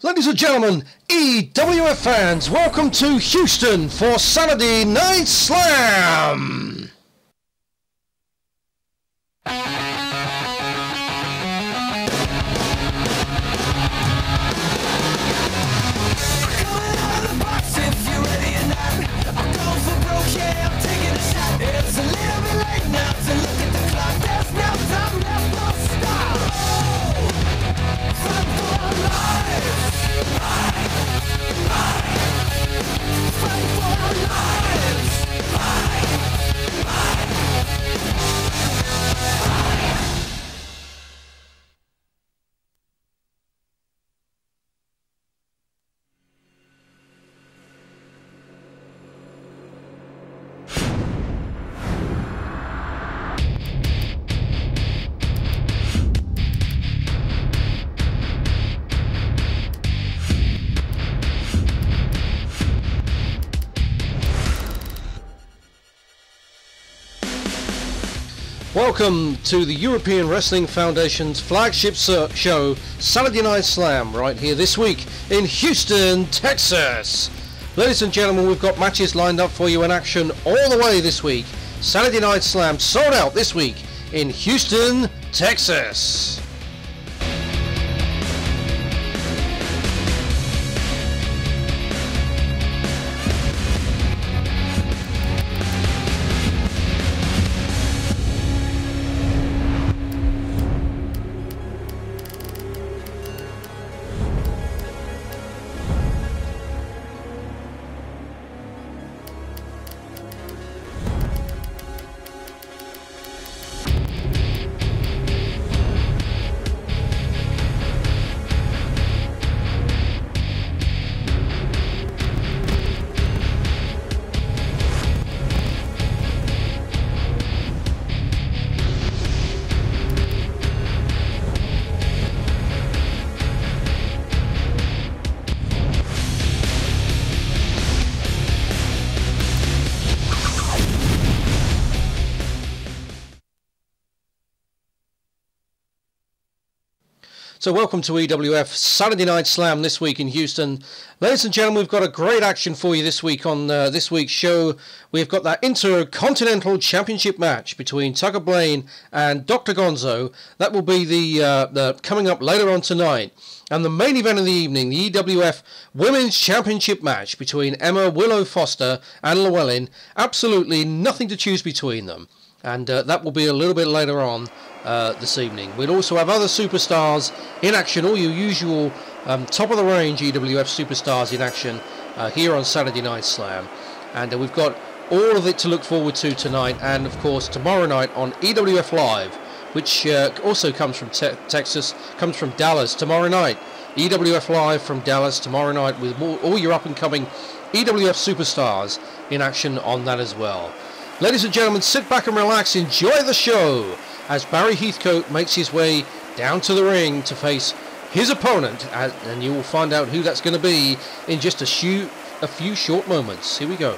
Ladies and gentlemen, EWF fans, welcome to Houston for Saturday Night Slam! Welcome to the European Wrestling Foundation's flagship show, Saturday Night Slam, right here this week in Houston, Texas. Ladies and gentlemen, we've got matches lined up for you in action all the way this week. Saturday Night Slam sold out this week in Houston, Texas. So welcome to EWF Saturday Night Slam this week in Houston. Ladies and gentlemen, we've got a great action for you this week on this week's show. We've got that Intercontinental Championship match between Tucker Blaine and Dr. Gonzo. That will be the coming up later on tonight. And the main event of the evening, the EWF Women's Championship match between Emma Willow Foster and Llewellyn. Absolutely nothing to choose between them. And that will be a little bit later on this evening. We'll also have other superstars in action, all your usual top-of-the-range EWF superstars in action here on Saturday Night Slam. And we've got all of it to look forward to tonight, and of course tomorrow night on EWF Live, which also comes from Texas, comes from Dallas tomorrow night. EWF Live from Dallas tomorrow night with all your up-and-coming EWF superstars in action on that as well. Ladies and gentlemen, sit back and relax, enjoy the show as Barry Heathcote makes his way down to the ring to face his opponent, and you will find out who that's going to be in just a few short moments. Here we go.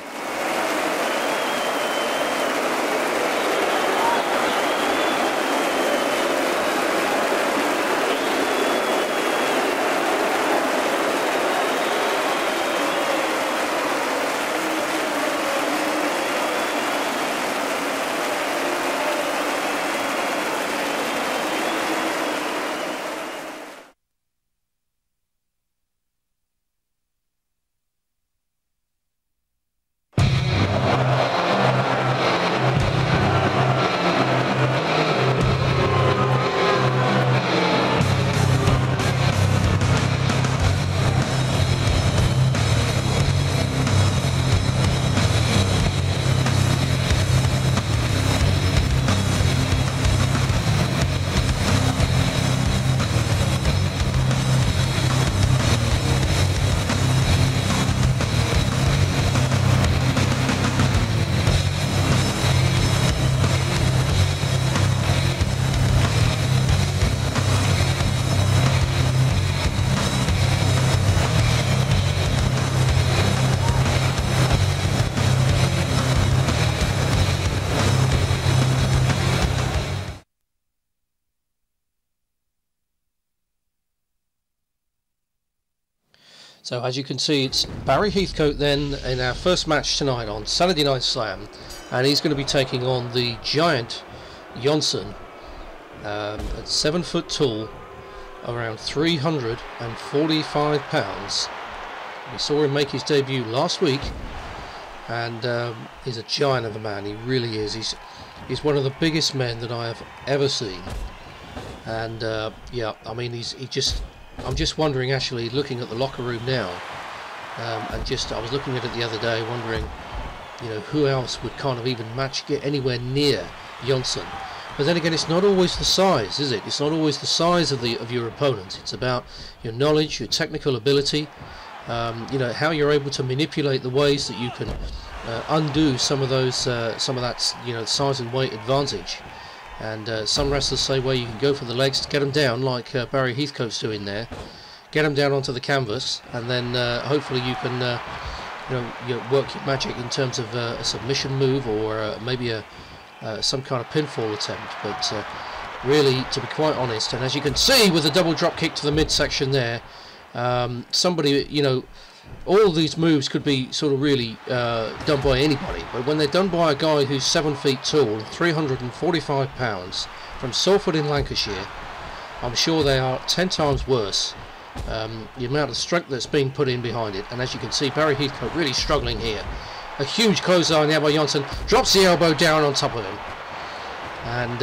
So as you can see, it's Barry Heathcote then in our first match tonight on Saturday Night Slam, and he's going to be taking on the giant Johnson at 7 foot tall, around 345 pounds. We saw him make his debut last week, and he's a giant of a man. He really is. He's one of the biggest men that I have ever seen, and yeah, I mean I'm just wondering, actually looking at the locker room now, and I was looking at it the other day, wondering, you know, who else would kind of even get anywhere near Johnson. But then again, it's not always the size, is it? It's not always the size of your opponent. It's about your knowledge, your technical ability, you know, how you're able to manipulate the ways that you can undo some of that, you know, size and weight advantage. And some wrestlers say, well, you can go for the legs to get them down, like Barry Heathcote's doing there. Get them down onto the canvas, and then hopefully you can you know, work your magic in terms of a submission move, or maybe some kind of pinfall attempt. But really, to be quite honest, and as you can see with the double drop kick to the midsection there, somebody, you know, all these moves could be sort of really done by anybody, but when they're done by a guy who's 7 feet tall, 345 pounds, from Salford in Lancashire, I'm sure they are 10 times worse. The amount of strength that's being put in behind it, and as you can see, Barry Heathcote really struggling here. A huge clothesline there by Johnson, drops the elbow down on top of him, and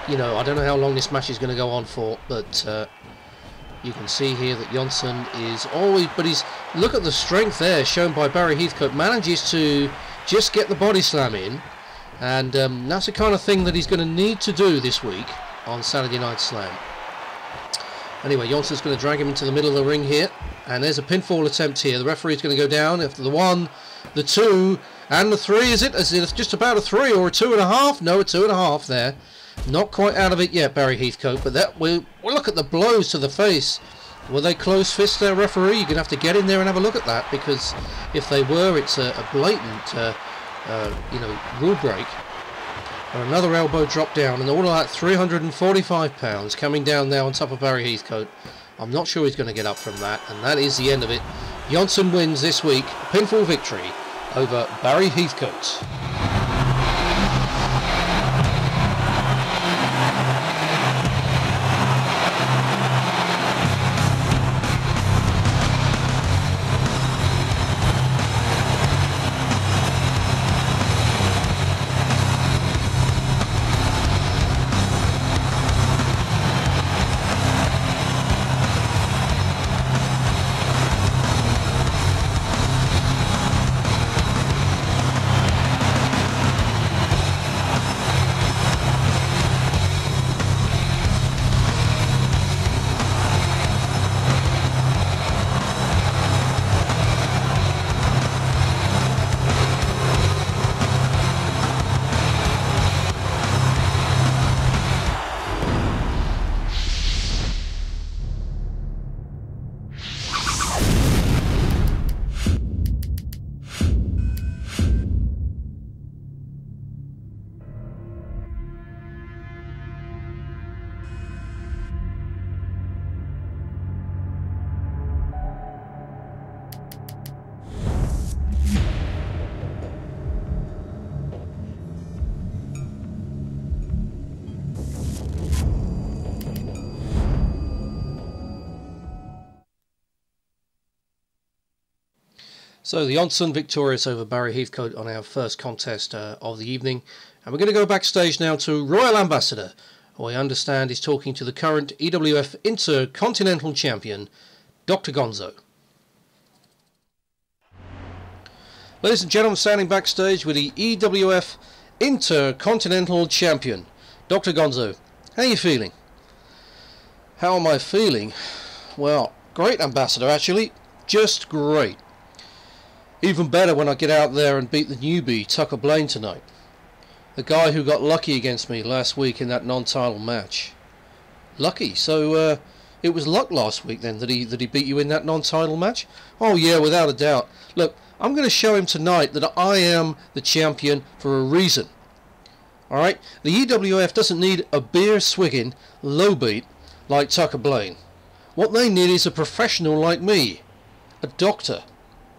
you know, I don't know how long this match is going to go on for, but you can see here that Johnson is always, but look at the strength there shown by Barry Heathcote. Manages to just get the body slam in, and that's the kind of thing that he's going to need to do this week on Saturday Night Slam. Anyway, Johnson's going to drag him into the middle of the ring here, and there's a pinfall attempt here. The referee's going to go down after the 1, the 2, and the 3. Is it just about a 3 or a 2.5? No, a 2.5 there. Not quite out of it yet, Barry Heathcote, but that we'll look at the blows to the face. Were they close fists there, referee? You're going to have to get in there and have a look at that, because if they were, it's a blatant you know, rule break. And another elbow drop down, and all of that 345 pounds coming down there on top of Barry Heathcote. I'm not sure he's going to get up from that, and that is the end of it. Johnson wins this week, pinfall victory over Barry Heathcote. So the Johnson victorious over Barry Heathcote on our first contest of the evening. And we're going to go backstage now to Royal Ambassador, who I understand is talking to the current EWF Intercontinental Champion, Dr. Gonzo. Ladies and gentlemen, standing backstage with the EWF Intercontinental Champion, Dr. Gonzo. How are you feeling? How am I feeling? Well, great, Ambassador, actually. Just great. Even better when I get out there and beat the newbie, Tucker Blaine, tonight. The guy who got lucky against me last week in that non-title match. Lucky? So, it was luck last week then that he beat you in that non-title match? Oh yeah, without a doubt. Look, I'm going to show him tonight that I am the champion for a reason. Alright? The EWF doesn't need a beer-swigging, low-beat like Tucker Blaine. What they need is a professional like me. a doctor.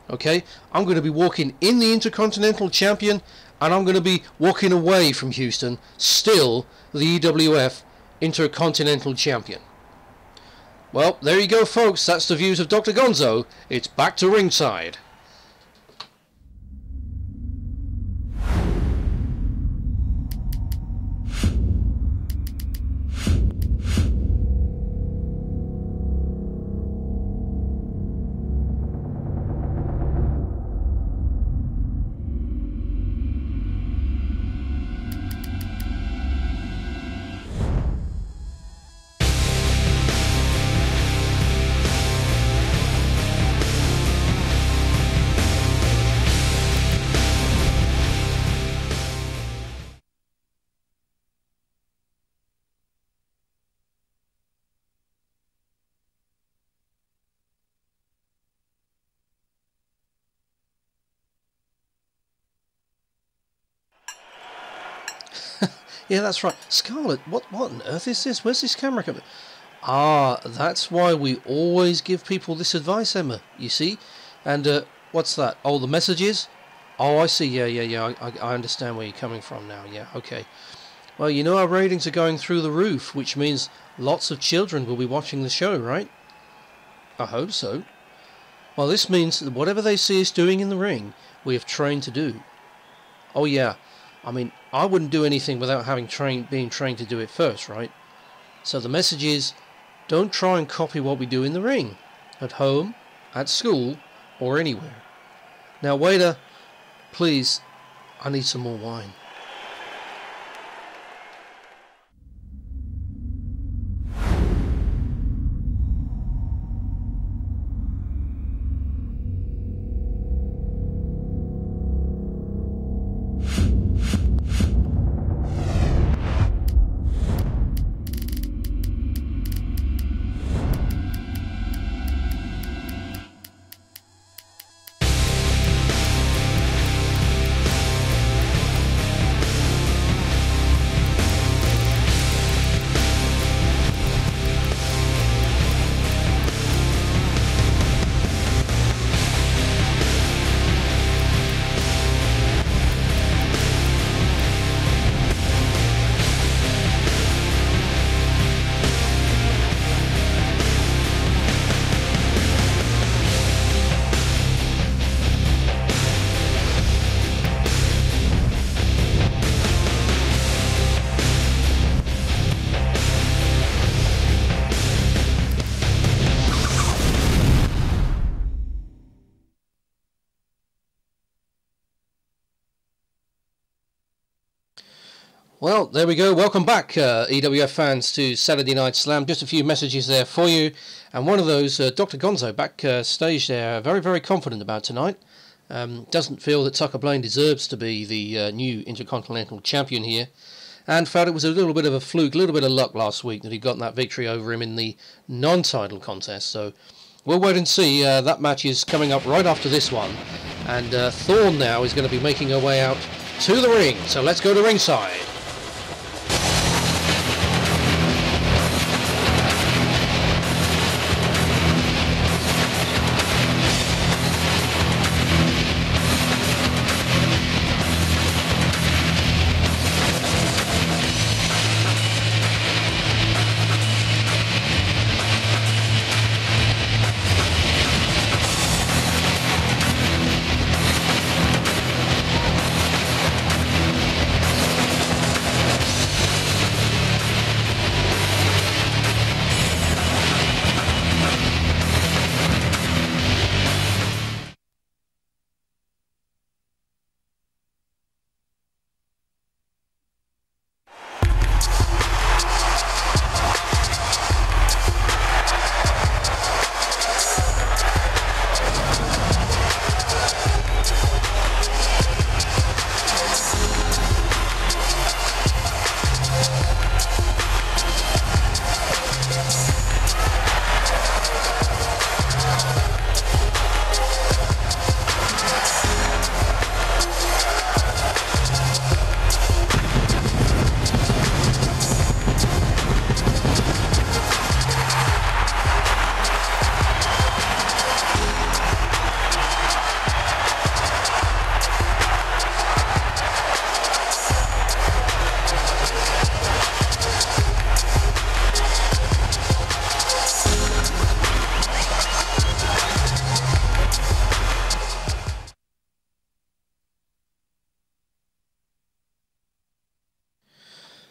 Okay, I'm going to be walking in the Intercontinental Champion, and I'm going to be walking away from Houston, still the EWF Intercontinental Champion. Well, there you go, folks. That's the views of Dr. Gonzo. It's back to ringside. Yeah, that's right. Scarlett, what on earth is this? Where's this camera coming? Ah, that's why we always give people this advice, Emma, you see? And what's that? Oh, the messages? Oh, I see. Yeah. I understand where you're coming from now. Yeah, okay. Well, you know our ratings are going through the roof, which means lots of children will be watching the show, right? I hope so. Well, this means that whatever they see us doing in the ring, we have trained to do. Oh, yeah. I mean, I wouldn't do anything without having being trained to do it first, right? So the message is, don't try and copy what we do in the ring, at home, at school, or anywhere. Now, waiter, please, I need some more wine. Well, there we go. Welcome back, EWF fans, to Saturday Night Slam. Just a few messages there for you. And one of those, Dr. Gonzo, backstage there, very, very confident about tonight. Doesn't feel that Tucker Blaine deserves to be the new Intercontinental Champion here. And felt it was a little bit of a fluke, a little bit of luck last week that he got that victory over him in the non-title contest. So we'll wait and see. That match is coming up right after this one. And Thorne now is going to be making her way out to the ring. So let's go to ringside.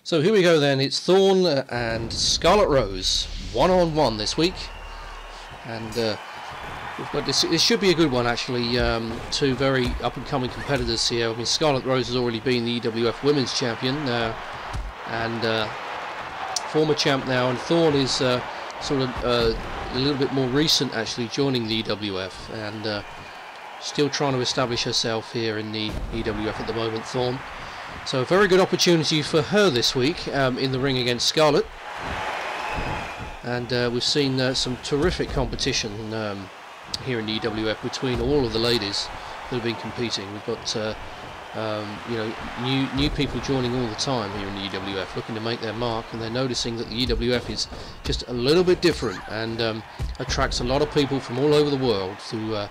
So here we go then. It's Thorn and Scarlet Rose, one-on-one this week, and we've got this. This should be a good one actually. Two very up-and-coming competitors here. I mean, Scarlet Rose has already been the EWF Women's Champion and former champ now, and Thorn is sort of a little bit more recent actually, joining the EWF and still trying to establish herself here in the EWF at the moment. Thorn. So a very good opportunity for her this week in the ring against Scarlet, and we've seen some terrific competition here in the EWF between all of the ladies that have been competing. We've got you know, new people joining all the time here in the EWF, looking to make their mark, and they're noticing that the EWF is just a little bit different and attracts a lot of people from all over the world to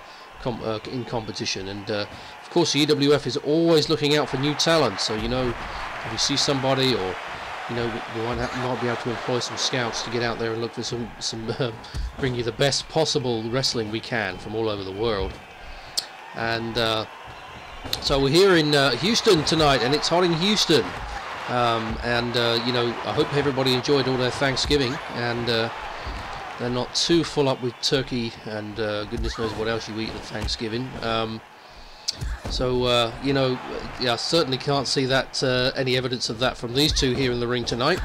in competition. And of course the EWF is always looking out for new talent, so you know, if you see somebody, or you know, we might be able to employ some scouts to get out there and look for some bring you the best possible wrestling we can from all over the world. And so we're here in Houston tonight, and it's hot in Houston, you know, I hope everybody enjoyed all their Thanksgiving, and they're not too full up with turkey and goodness knows what else you eat at Thanksgiving. So you know, yeah, I certainly can't see that any evidence of that from these two here in the ring tonight.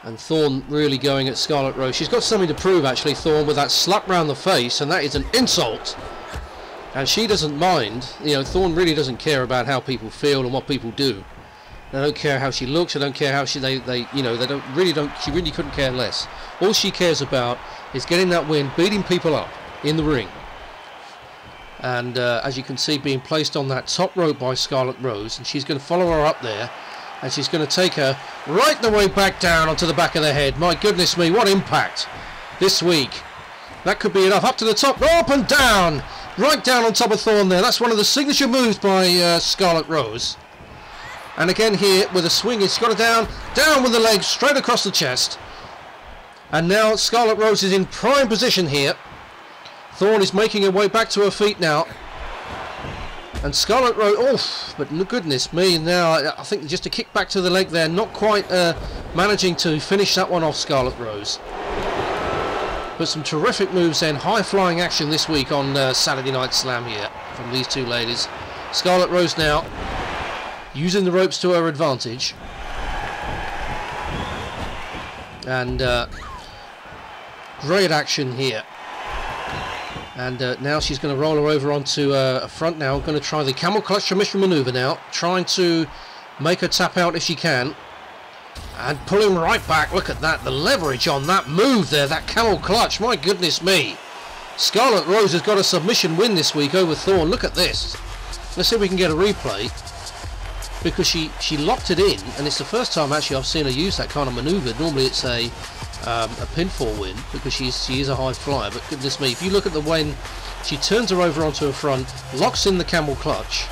And Thorn really going at Scarlet Rose. She's got something to prove actually, Thorn, with that slap round the face, and that is an insult. And she doesn't mind. You know, Thorn really doesn't care about how people feel and what people do. They don't care how she looks. They don't care how she. You know, they don't. She really couldn't care less. All she cares about is getting that win, beating people up in the ring. And as you can see, being placed on that top rope by Scarlet Rose, and she's going to follow her up there, and she's going to take her right the way back down onto the back of the head. My goodness me, what impact this week! That could be enough. Up to the top rope and down. Right down on top of Thorn there. That's one of the signature moves by Scarlet Rose. And again here with a swing, it's got her down with the legs, straight across the chest. And now Scarlet Rose is in prime position here. Thorn is making her way back to her feet now. And Scarlet Rose, oh, but goodness me, now I think just a kick back to the leg there, not quite managing to finish that one off, Scarlet Rose. But some terrific moves then, high-flying action this week on Saturday Night Slam here from these two ladies. Scarlet Rose now using the ropes to her advantage. And great action here. And now she's going to roll her over onto a front now. Going to try the camel clutch submission maneuver now. Trying to make her tap out if she can. And pulling right back. Look at that, the leverage on that move there, that camel clutch. My goodness me. Scarlet Rose has got a submission win this week over Thorn. Look at this. Let's see if we can get a replay. Because she locked it in, and it's the first time actually I've seen her use that kind of maneuver. Normally it's a pinfall win, because she is a high flyer. But goodness me, if you look at the when she turns her over onto her front, locks in the camel clutch,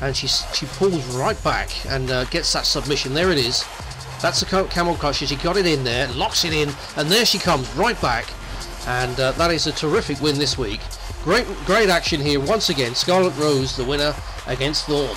and she pulls right back and gets that submission. There it is. That's the camel clutch. She got it in there, locks it in, and there she comes right back. And that is a terrific win this week. Great action here once again. Scarlet Rose, the winner against Thorn.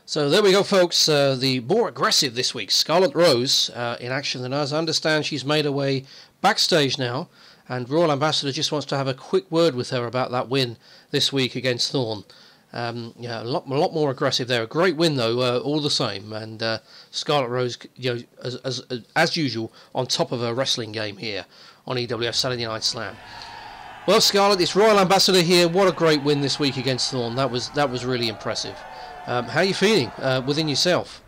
So there we go, folks. The more aggressive this week, Scarlet Rose, in action. And as I understand, she's made her way backstage now. And Royal Ambassador just wants to have a quick word with her about that win this week against Thorn. Yeah, a lot more aggressive there. A great win though, all the same. And Scarlett Rose, as usual, on top of her wrestling game here on EWF Saturday Night Slam. Well, Scarlett, it's Royal Ambassador here. What a great win this week against Thorne. That was really impressive. How are you feeling within yourself?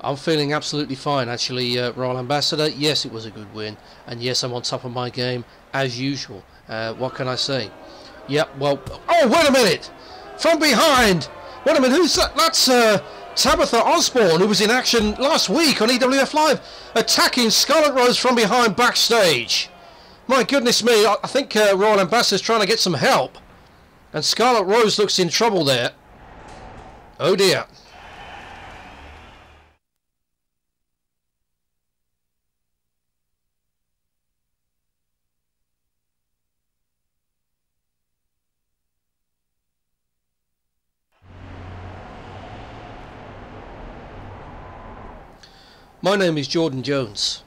I'm feeling absolutely fine, actually, Royal Ambassador. Yes, it was a good win, and yes, I'm on top of my game as usual. What can I say? Yep. Well, oh, wait a minute! From behind. Wait a minute. Who's that? That's Tabitha Osborne, who was in action last week on EWF Live, attacking Scarlett Rose from behind backstage. My goodness me, I think Royal Ambassador's trying to get some help. And Scarlett Rose looks in trouble there. Oh dear. My name is Jordan Jones.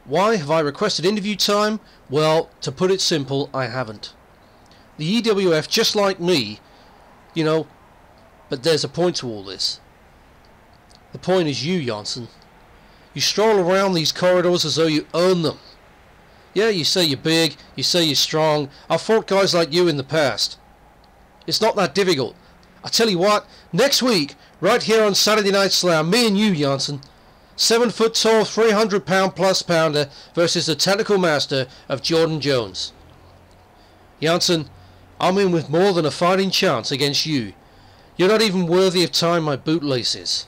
Why have I requested interview time? Well, to put it simple, I haven't. The EWF, just like me, you know, but there's a point to all this. The point is you, Janssen. You stroll around these corridors as though you own them. Yeah, you say you're big, you say you're strong. I've fought guys like you in the past. It's not that difficult. I tell you what, next week, right here on Saturday Night Slam, me and you, Janssen, 7 foot tall, 300 pound plus pounder versus the technical master of Jordan Jones. Janssen, I'm in with more than a fighting chance against you. You're not even worthy of tying my bootlaces.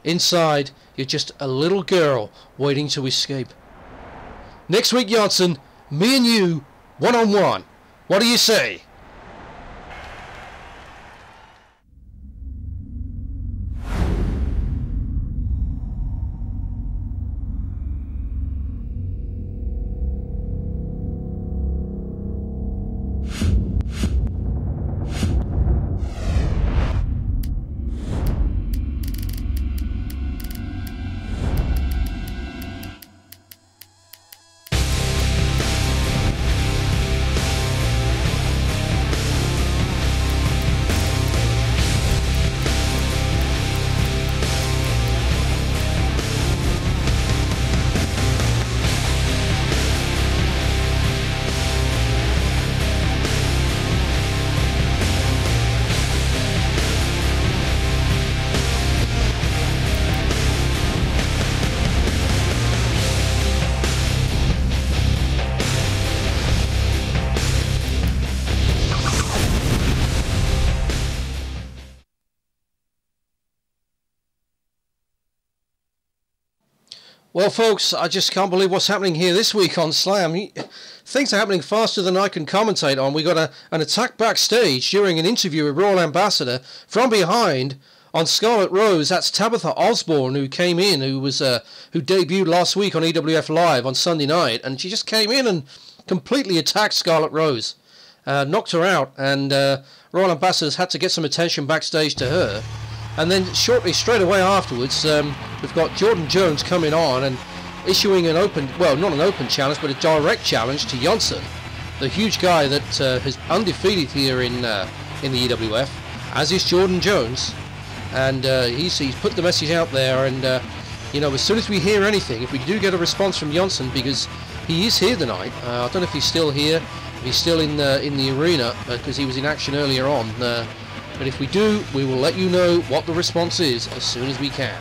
Inside, you're just a little girl waiting to escape. Next week, Janssen, me and you, one-on-one. What do you say? Well, folks, I just can't believe what's happening here this week on Slam. Things are happening faster than I can commentate on. We got an attack backstage during an interview with Royal Ambassador from behind on Scarlett Rose. That's Tabitha Osborne, who came in, who debuted last week on EWF Live on Sunday night, and she just came in and completely attacked Scarlett Rose, knocked her out, and Royal Ambassador's had to get some attention backstage to her. And then straight away afterwards, we've got Jordan Jones coming on and issuing an open, well, not an open challenge, but a direct challenge to Janssen, the huge guy that is undefeated here in the EWF, as is Jordan Jones. And he's put the message out there, and you know, as soon as we hear anything, if we do get a response from Janssen, because he is here tonight, I don't know if he's still here, if he's still in the arena, because he was in action earlier on. But if we do, we will let you know what the response is as soon as we can.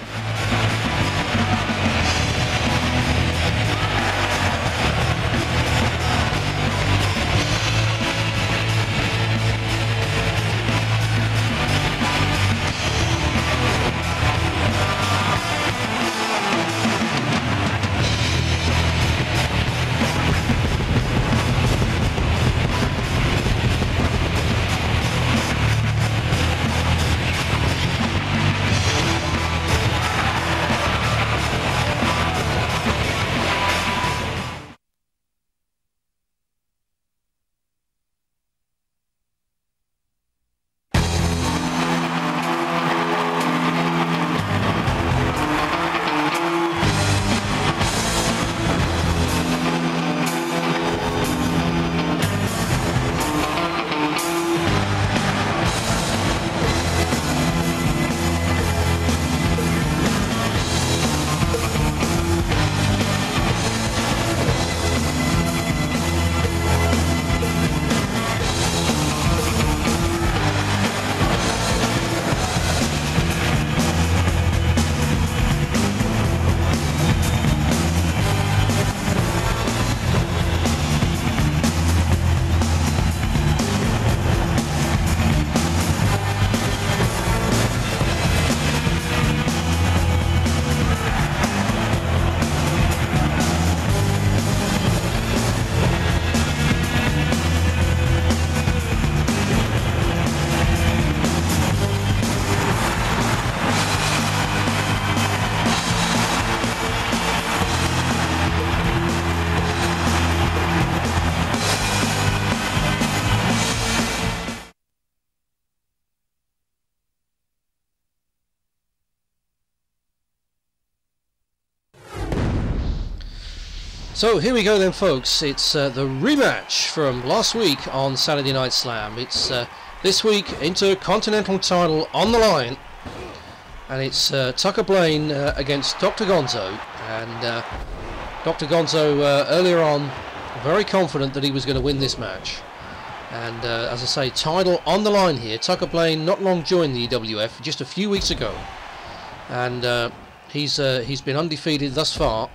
So here we go then, folks. It's the rematch from last week on Saturday Night Slam. It's this week Intercontinental title on the line, and it's Tucker Blaine against Dr. Gonzo. And Dr. Gonzo earlier on very confident that he was going to win this match. And as I say, title on the line here. Tucker Blaine not long joined the EWF, just a few weeks ago, and he's been undefeated thus far.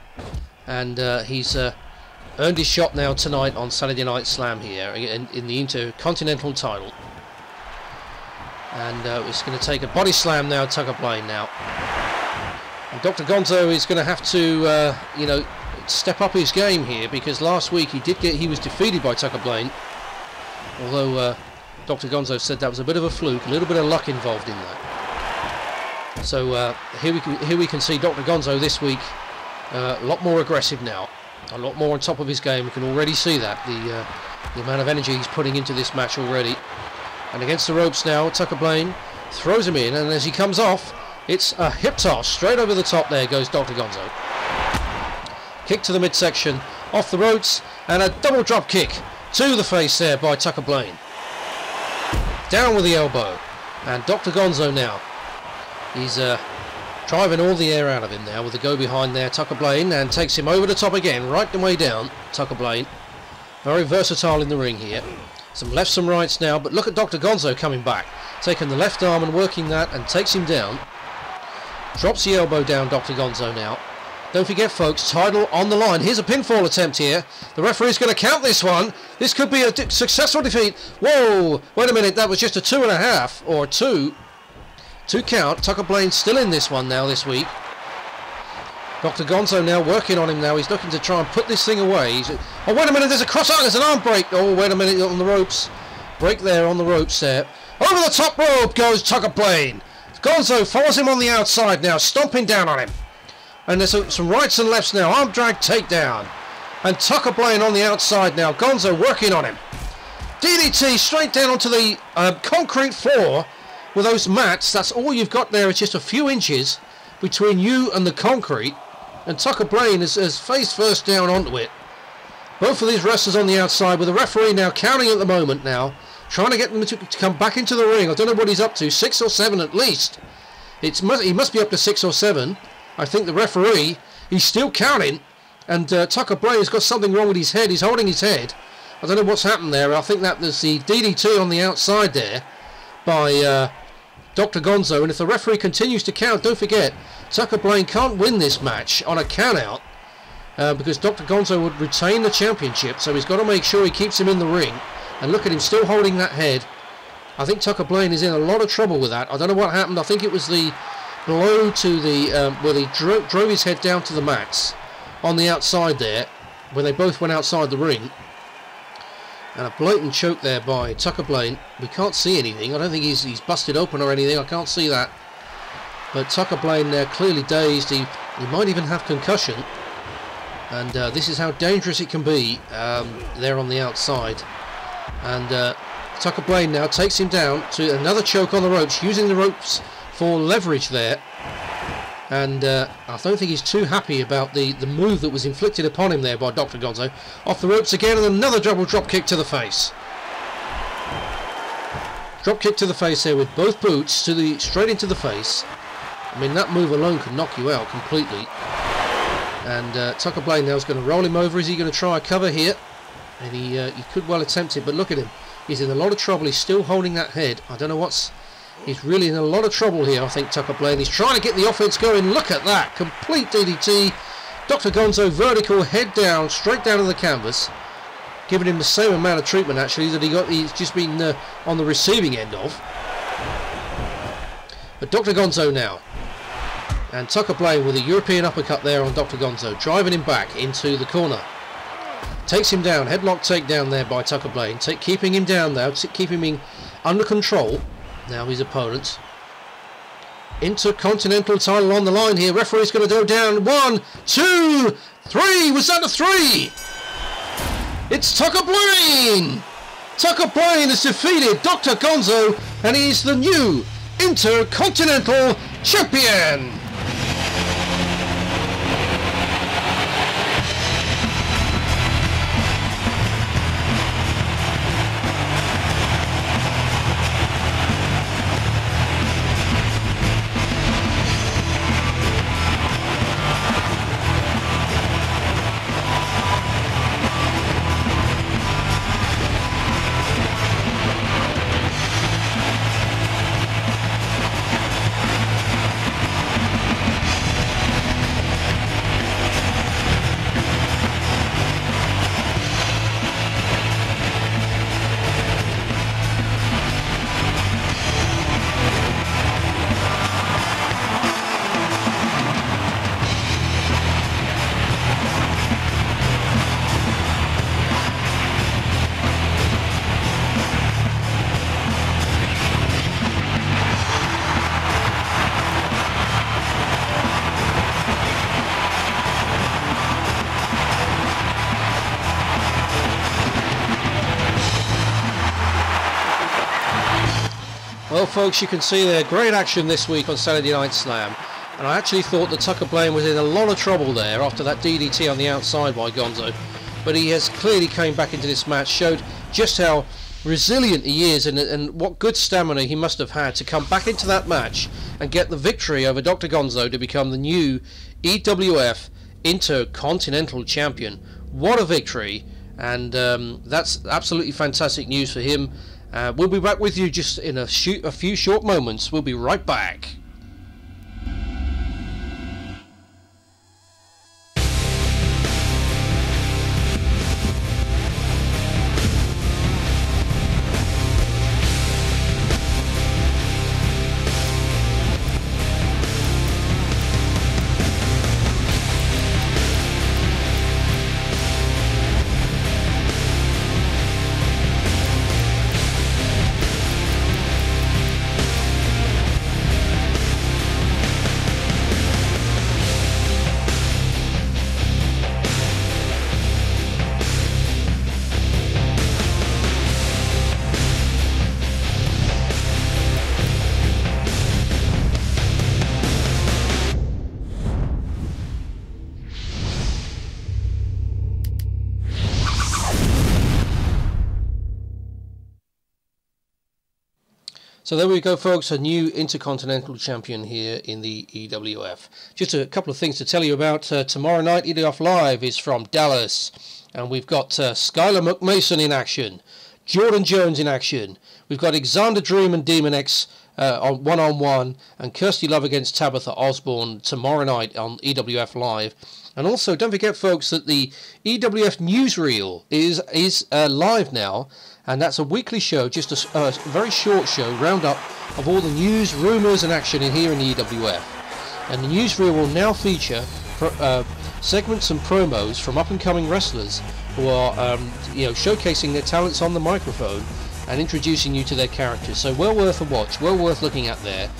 And he's earned his shot now tonight on Saturday Night Slam here in the Intercontinental title. And it's going to take a body slam now, Tucker Blaine now. And Dr. Gonzo is going to have to, you know, step up his game here, because last week he was defeated by Tucker Blaine. Although Dr. Gonzo said that was a bit of a fluke, a little bit of luck involved in that. So here we can see Dr. Gonzo this week. A lot more aggressive now, a lot more on top of his game. We can already see that, the amount of energy he's putting into this match already. And against the ropes now, Tucker Blaine throws him in, and as he comes off, it's a hip toss straight over the top. There goes Dr. Gonzo. Kick to the midsection, off the ropes, and a double drop kick to the face there by Tucker Blaine. Down with the elbow, and Dr. Gonzo now, he's driving all the air out of him now with the go behind there, Tucker Blaine, and takes him over the top again, right the way down. Tucker Blaine, very versatile in the ring here. Some lefts, some rights now, but look at Dr. Gonzo coming back, taking the left arm and working that, and takes him down. Drops the elbow down, Dr. Gonzo now. Don't forget, folks, title on the line. Here's a pinfall attempt here. The referee's going to count this one. This could be a successful defeat. Whoa, wait a minute, that was just a 2.5, or 2 count. Tucker Blaine still in this one now this week. Dr. Gonzo now working on him now. He's looking to try and put this thing away. Oh, wait a minute, there's a cross arm, there's an arm break. Oh, wait a minute, on the ropes. Break there on the ropes there. Over the top rope goes Tucker Blaine. Gonzo follows him on the outside now, stomping down on him. And there's some rights and lefts now. Arm drag takedown. And Tucker Blaine on the outside now. Gonzo working on him. DDT straight down onto the concrete floor. With those mats, that's all you've got there. It's just a few inches between you and the concrete, and Tucker Blaine is face first down onto it. Both of these wrestlers on the outside, with the referee now counting at the moment now, trying to get them to come back into the ring. I don't know what he's up to, 6 or 7 at least. He must be up to 6 or 7. I think the referee, he's still counting, and Tucker Blaine has got something wrong with his head. He's holding his head. I don't know what's happened there. I think that there's the DDT on the outside there by Dr. Gonzo, and if the referee continues to count, don't forget, Tucker Blaine can't win this match on a count-out because Dr. Gonzo would retain the championship, so he's got to make sure he keeps him in the ring. And look at him still holding that head. I think Tucker Blaine is in a lot of trouble with that. I don't know what happened. I think it was the blow to the where he drove his head down to the mats on the outside there, when they both went outside the ring. And a blatant choke there by Tucker Blaine. We can't see anything. I don't think he's busted open or anything. I can't see that. But Tucker Blaine there clearly dazed. He might even have concussion. And this is how dangerous it can be there on the outside. And Tucker Blaine now takes him down to another choke on the ropes, using the ropes for leverage there. And I don't think he's too happy about the move that was inflicted upon him there by Dr. Gonzo. Off the ropes again, and another double drop kick to the face. Drop kick to the face there with both boots straight into the face. I mean, that move alone could knock you out completely. And Tucker Blaine now is going to roll him over. Is he going to try a cover here? And he could well attempt it, but look at him. He's in a lot of trouble. He's still holding that head. I don't know what's... He's really in a lot of trouble here, I think, Tucker Blaine. He's trying to get the offense going. Look at that. Complete DDT. Dr. Gonzo vertical, head down, straight down to the canvas. Giving him the same amount of treatment, actually, that he's just been on the receiving end of. But Dr. Gonzo now. And Tucker Blaine with a European uppercut there on Dr. Gonzo. Driving him back into the corner. Takes him down. Headlock takedown there by Tucker Blaine. Keeping him down now. Keeping him under control. Now his opponent. Intercontinental title on the line here. Referee's going to go down. 1, 2, 3. Was that a 3? It's Tucker Blaine. Tucker Blaine has defeated Dr. Gonzo, and he's the new Intercontinental Champion. Well, folks, you can see there, great action this week on Saturday Night Slam. And I actually thought that Tucker Blaine was in a lot of trouble there after that DDT on the outside by Gonzo. But he has clearly came back into this match, showed just how resilient he is and what good stamina he must have had to come back into that match and get the victory over Dr. Gonzo to become the new EWF Intercontinental Champion. What a victory, and that's absolutely fantastic news for him. We'll be back with you just in a few short moments. We'll be right back. So there we go, folks, a new Intercontinental Champion here in the EWF. Just a couple of things to tell you about. Tomorrow night, EWF Live is from Dallas. And we've got Skylar McMason in action. Jordan Jones in action. We've got Xander Dream and Demon X on one-on-one. And Kirsty Love against Tabitha Osborne tomorrow night on EWF Live. And also, don't forget, folks, that the EWF Newsreel is live now. And that's a weekly show, just a very short show, roundup of all the news, rumours and action in here in the EWF. And the newsreel will now feature segments and promos from up-and-coming wrestlers who are showcasing their talents on the microphone and introducing you to their characters. So well worth a watch, well worth looking at there.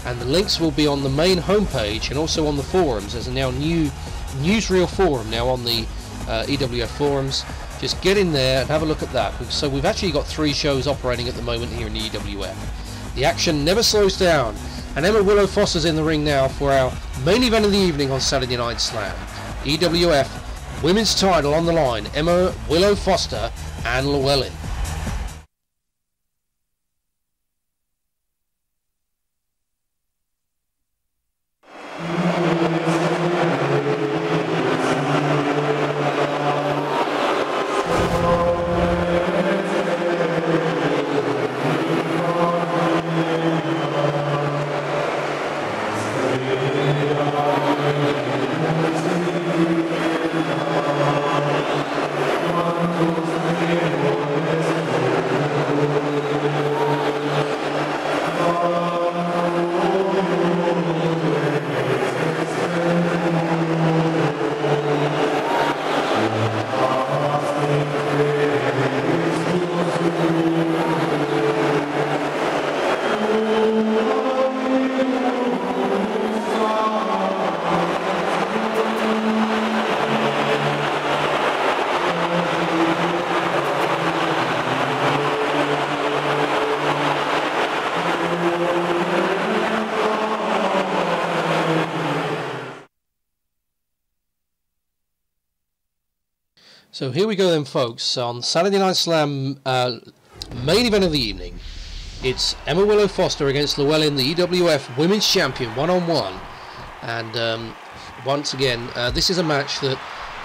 And the links will be on the main homepage and also on the forums. There's a now new newsreel forum now on the EWF forums. Just get in there and have a look at that. So we've actually got 3 shows operating at the moment here in the EWF. The action never slows down, and Emma Willow Foster's in the ring now for our main event of the evening on Saturday Night Slam. EWF Women's title on the line, Emma Willow Foster and Llewellyn. So here we go then, folks, on Saturday Night Slam, main event of the evening. It's Emma Willow Foster against Llewellyn, the EWF Women's Champion, one-on-one. And once again, this is a match that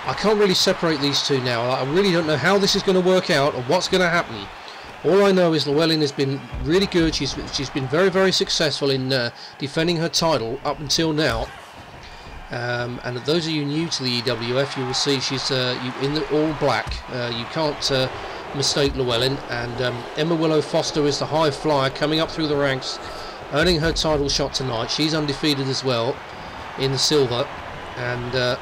I can't really separate these two now. I really don't know how this is going to work out or what's going to happen. All I know is Llewellyn has been really good. She's been very, very successful in defending her title up until now. And those of you new to the EWF, you will see she's in the all black. You can't mistake Llewellyn. And Emma Willow Foster is the high flyer coming up through the ranks, earning her title shot tonight. She's undefeated as well in the silver. And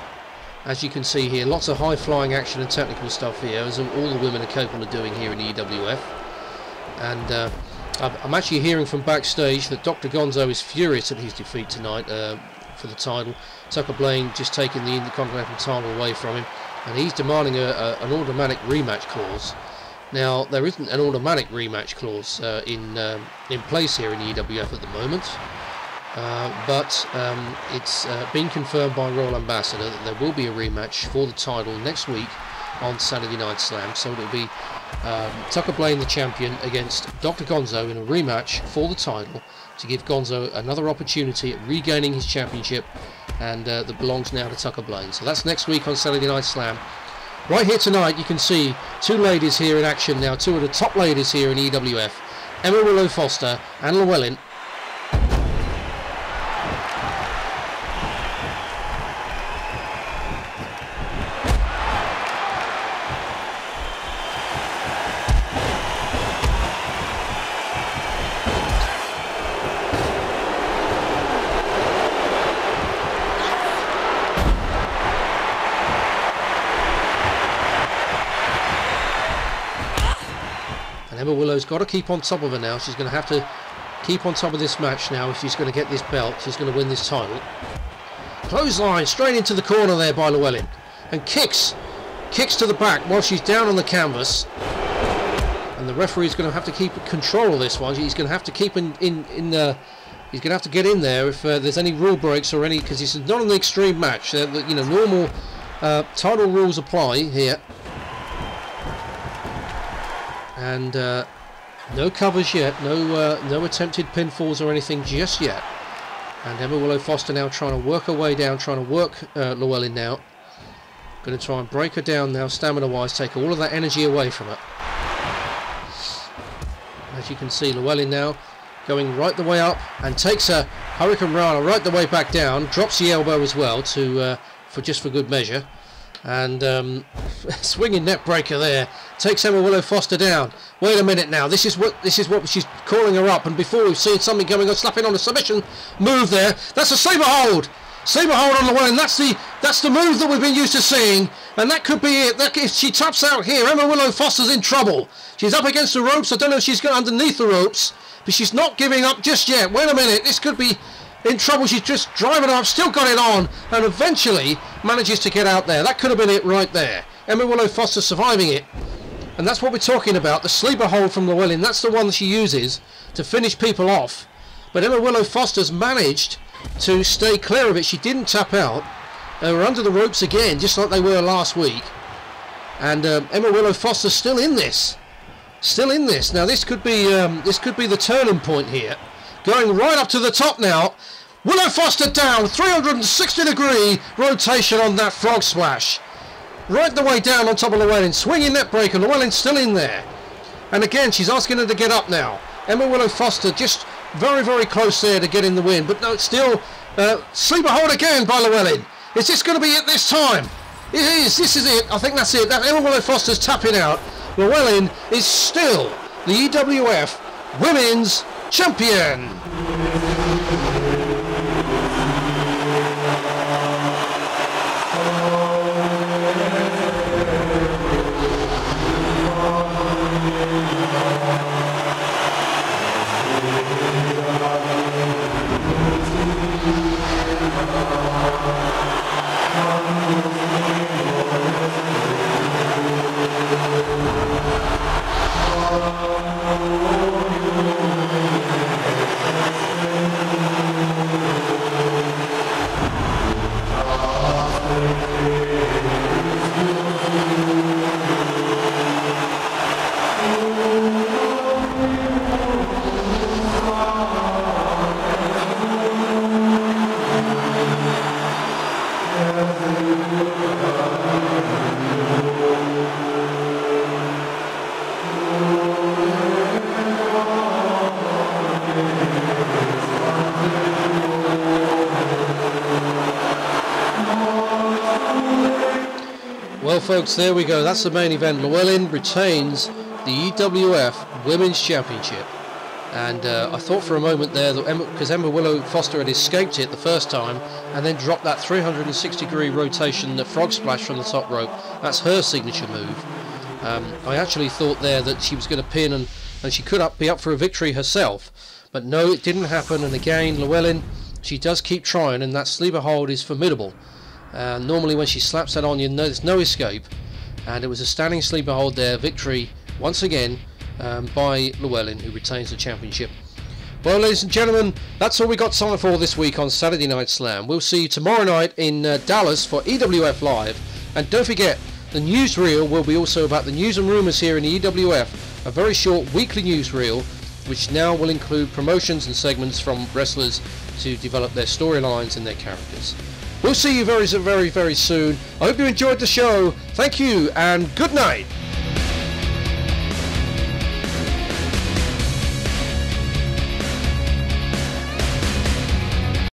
as you can see here, lots of high flying action and technical stuff here, as all the women are capable of doing here in the EWF. And I'm actually hearing from backstage that Dr. Gonzo is furious at his defeat tonight for the title. Tucker Blaine just taking the Intercontinental title away from him, and he's demanding an automatic rematch clause. Now, there isn't an automatic rematch clause in place here in the EWF at the moment, but it's been confirmed by Royal Ambassador that there will be a rematch for the title next week on Saturday Night Slam. So it'll be Tucker Blaine, the champion, against Dr. Gonzo in a rematch for the title to give Gonzo another opportunity at regaining his championship, and that belongs now to Tucker Blaine. So that's next week on Saturday Night Slam. Right here tonight, you can see two ladies here in action now, two of the top ladies here in EWF, Emma Willow Foster and Llewellyn. Emma Willow's got to keep on top of her now. She's going to have to keep on top of this match now if she's going to get this belt. She's going to win this title. Clothesline straight into the corner there by Llewellyn, and kicks to the back while she's down on the canvas. And the referee's going to have to keep control of this one. He's going to have to keep he's going to have to get in there if there's any rule breaks or any, because this is not an extreme match. You know, normal title rules apply here. And no covers yet, no attempted pinfalls or anything just yet. And Emma Willow Foster now trying to work her way down, trying to work Llewellyn now. Going to try and break her down now, stamina-wise, take all of that energy away from her. As you can see, Llewellyn now going right the way up and takes a Hurricane Rana right the way back down, drops the elbow as well for good measure. And swinging neck breaker there, takes Emma Willow Foster down. Wait a minute now, this is what she's calling her up, and before we've seen something going on, slapping on a submission move there. That's a saber hold on Llewellyn. That's the move that we've been used to seeing, and that could be it. If she taps out here, Emma Willow Foster's in trouble. She's up against the ropes. I don't know if she's got underneath the ropes, but she's not giving up just yet. Wait a minute, this could be in trouble. She's just driving up, still got it on, and eventually manages to get out there. That could have been it right there. Emma Willow Foster surviving it, and that's what we're talking about. The sleeper hold from Llewellyn, that's the one that she uses to finish people off. But Emma Willow Foster's managed to stay clear of it. She didn't tap out. They were under the ropes again, just like they were last week. And Emma Willow Foster still in this. Now this could be the turning point here. Going right up to the top now. Willow Foster down, 360-degree rotation on that frog splash. Right the way down on top of Llewellyn, swinging neck breaker. Llewellyn's still in there. And again, she's asking her to get up now. Emma Willow Foster just very, very close there to getting the win. But no, it's still sleeper hold again by Llewellyn. Is this going to be it this time? It is. This is it. I think that's it. That Emma Willow Foster's tapping out. Llewellyn is still the EWF Women's Champion. Well, folks, there we go. That's the main event. Llewellyn retains the EWF Women's Championship. And I thought for a moment there that because Emma Willow Foster had escaped it the first time and then dropped that 360-degree rotation, the frog splash from the top rope. That's her signature move. I actually thought there that she was going to pin and she could be up for a victory herself. But no, it didn't happen. And again, Llewellyn, she does keep trying, and that sleeper hold is formidable. Normally when she slaps that on, you know there's no escape. And it was a standing sleeper hold there. Victory once again by Llewellyn, who retains the championship. Well, ladies and gentlemen, that's all we got time for this week on Saturday Night Slam. We'll see you tomorrow night in Dallas for EWF Live. And don't forget, the newsreel will be also about the news and rumours here in the EWF, a very short weekly newsreel, which now will include promotions and segments from wrestlers to develop their storylines and their characters. We'll see you very, very, very soon. I hope you enjoyed the show. Thank you, and good night.